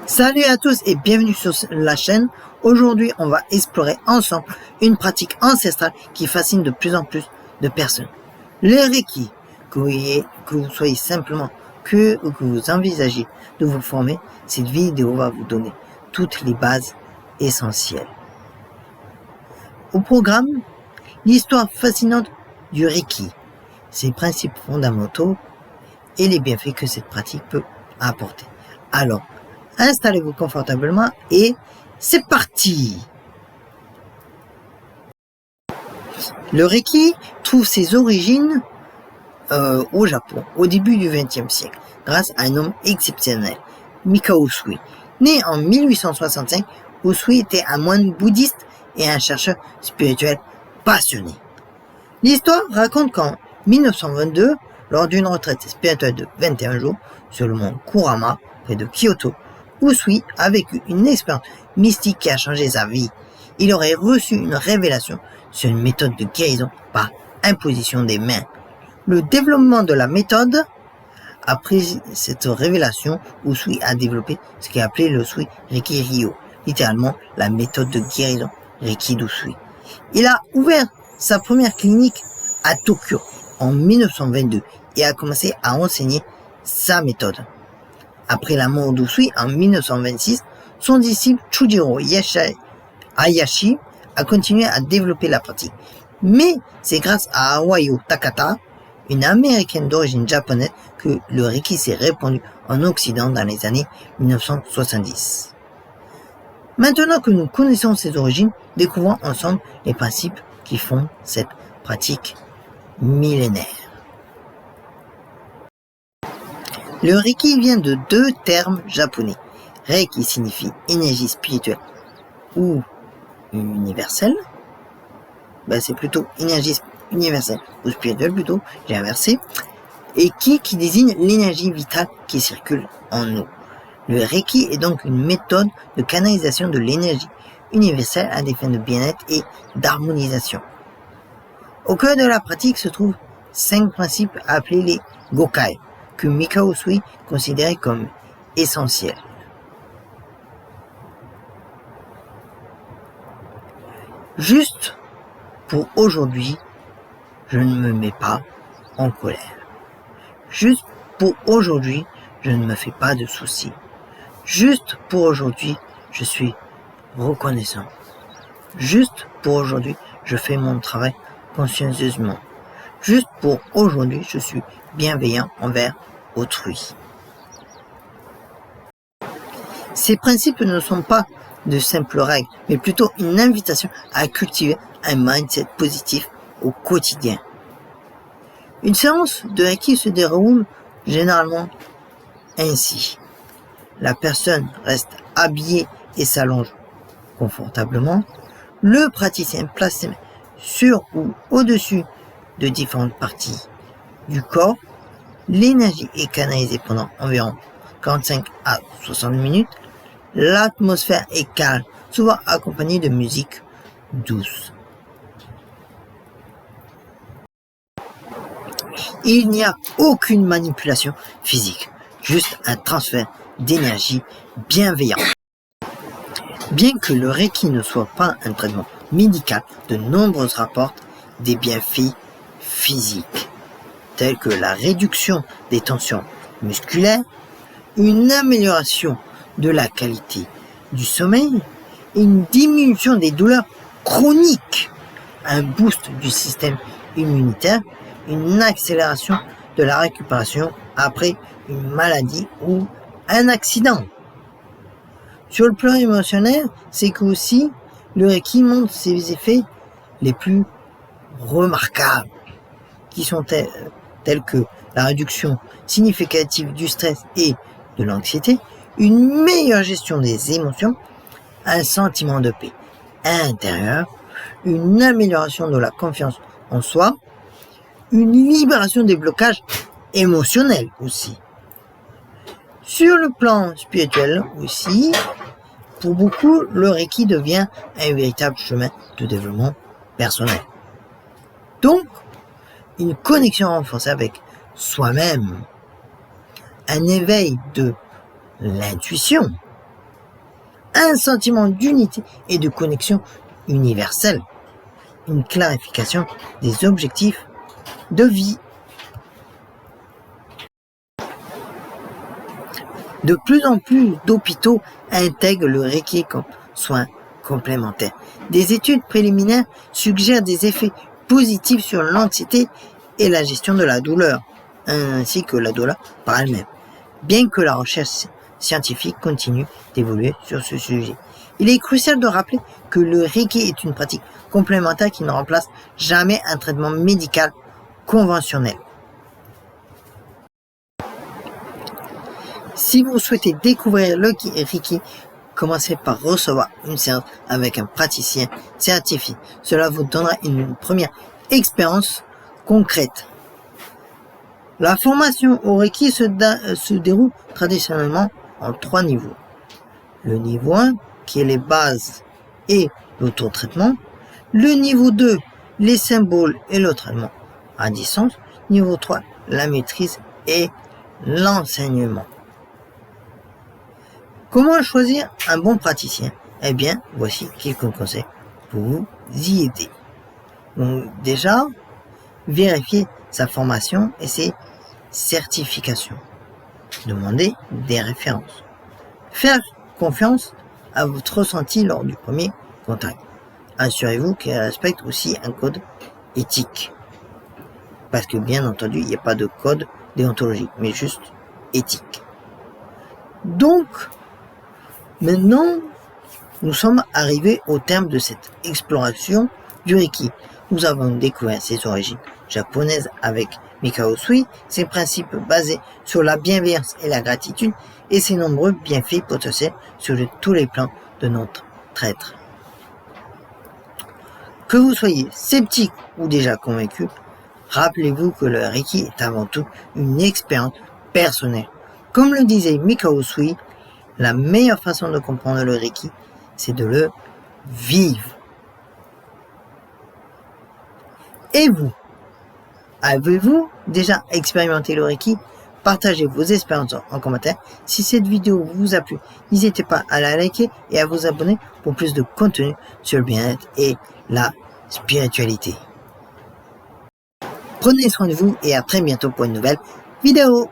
Salut à tous et bienvenue sur la chaîne. Aujourd'hui, on va explorer ensemble une pratique ancestrale qui fascine de plus en plus de personnes. Le Reiki. Que vous soyez simplement curieux ou que vous envisagez de vous former, cette vidéo va vous donner toutes les bases essentielles. Au programme, l'histoire fascinante du Reiki, ses principes fondamentaux et les bienfaits que cette pratique peut apporter. Alors, installez-vous confortablement et c'est parti! Le Reiki trouve ses origines au Japon, au début du XXe siècle, grâce à un homme exceptionnel, Mikao Usui. Né en 1865, Usui était un moine bouddhiste et un chercheur spirituel passionné. L'histoire raconte qu'en 1922, lors d'une retraite spirituelle de 21 jours sur le mont Kurama, près de Kyoto, Usui a vécu une expérience mystique qui a changé sa vie. Il aurait reçu une révélation sur une méthode de guérison par imposition des mains. Le développement de la méthode, après cette révélation, Usui a développé ce qu'il a appelé le Usui Reiki Ryo, littéralement la méthode de guérison Reiki d'Usui. Il a ouvert sa première clinique à Tokyo en 1922 et a commencé à enseigner sa méthode. Après la mort d'Usui en 1926, son disciple Chujiro Hayashi a continué à développer la pratique. Mais c'est grâce à Hawayo Takata, une américaine d'origine japonaise, que le Reiki s'est répandu en Occident dans les années 1970. Maintenant que nous connaissons ses origines, découvrons ensemble les principes qui font cette pratique millénaire. Le Reiki vient de deux termes japonais. Rei qui signifie énergie spirituelle ou universelle. C'est plutôt énergie universelle ou spirituelle plutôt, j'ai inversé. Et qui désigne l'énergie vitale qui circule en nous. Le Reiki est donc une méthode de canalisation de l'énergie universelle à des fins de bien-être et d'harmonisation. Au cœur de la pratique se trouvent 5 principes appelés les Gokai, que Mikao Usui considérait comme essentiels. Juste pour aujourd'hui, je ne me mets pas en colère. Juste pour aujourd'hui, je ne me fais pas de soucis. Juste pour aujourd'hui, je suis reconnaissant. Juste pour aujourd'hui, je fais mon travail consciencieusement. Juste pour aujourd'hui, je suis bienveillant envers autrui. Ces principes ne sont pas de simples règles, mais plutôt une invitation à cultiver un mindset positif au quotidien. Une séance de Reiki se déroule généralement ainsi. La personne reste habillée et s'allonge confortablement. Le praticien place ses mains sur ou au-dessus de différentes parties du corps. L'énergie est canalisée pendant environ 45 à 60 minutes. L'atmosphère est calme, souvent accompagnée de musique douce. Il n'y a aucune manipulation physique, juste un transfert d'énergie bienveillant. Bien que le Reiki ne soit pas un traitement médical, de nombreux rapportent des bienfaits physiques, tels que la réduction des tensions musculaires, une amélioration de la qualité du sommeil, une diminution des douleurs chroniques, un boost du système immunitaire, une accélération de la récupération après une maladie ou un accident. Sur le plan émotionnel, c'est que aussi le Reiki montre ses effets les plus remarquables, qui sont tels que la réduction significative du stress et de l'anxiété, une meilleure gestion des émotions, un sentiment de paix intérieure, une amélioration de la confiance en soi, une libération des blocages émotionnels aussi. Sur le plan spirituel aussi, pour beaucoup, le Reiki devient un véritable chemin de développement personnel. Donc, une connexion renforcée avec soi-même, un éveil de l'intuition, un sentiment d'unité et de connexion universelle, une clarification des objectifs de vie. De plus en plus d'hôpitaux intègrent le Reiki comme soin complémentaire. Des études préliminaires suggèrent des effets positifs sur l'anxiété et la gestion de la douleur, ainsi que la douleur par elle-même, bien que la recherche scientifique continue d'évoluer sur ce sujet. Il est crucial de rappeler que le Reiki est une pratique complémentaire qui ne remplace jamais un traitement médical conventionnel. Si vous souhaitez découvrir le Reiki, commencez par recevoir une séance avec un praticien certifié. Cela vous donnera une première expérience concrète. La formation au Reiki se déroule traditionnellement en 3 niveaux. Le niveau 1, qui est les bases et l'auto-traitement. Le niveau 2, les symboles et le traitement à distance. Niveau 3, la maîtrise et l'enseignement. Comment choisir un bon praticien? Eh bien, voici quelques conseils pour vous y aider. Donc, déjà, vérifiez sa formation et ses certifications. Demandez des références. Faire confiance à votre ressenti lors du premier contact. Assurez-vous qu'il respecte aussi un code éthique. Parce que bien entendu, il n'y a pas de code déontologique, mais juste éthique. Donc, maintenant, nous sommes arrivés au terme de cette exploration du Reiki. Nous avons découvert ses origines japonaises avec Mikao Usui, ses principes basés sur la bienveillance et la gratitude, et ses nombreux bienfaits potentiels sur tous les plans de notre être. Que vous soyez sceptique ou déjà convaincu, rappelez-vous que le Reiki est avant tout une expérience personnelle. Comme le disait Mikao Usui, la meilleure façon de comprendre le Reiki, c'est de le vivre. Et vous, avez-vous déjà expérimenté le Reiki? Partagez vos expériences en commentaire. Si cette vidéo vous a plu, n'hésitez pas à la liker et à vous abonner pour plus de contenu sur le bien-être et la spiritualité. Prenez soin de vous et à très bientôt pour une nouvelle vidéo.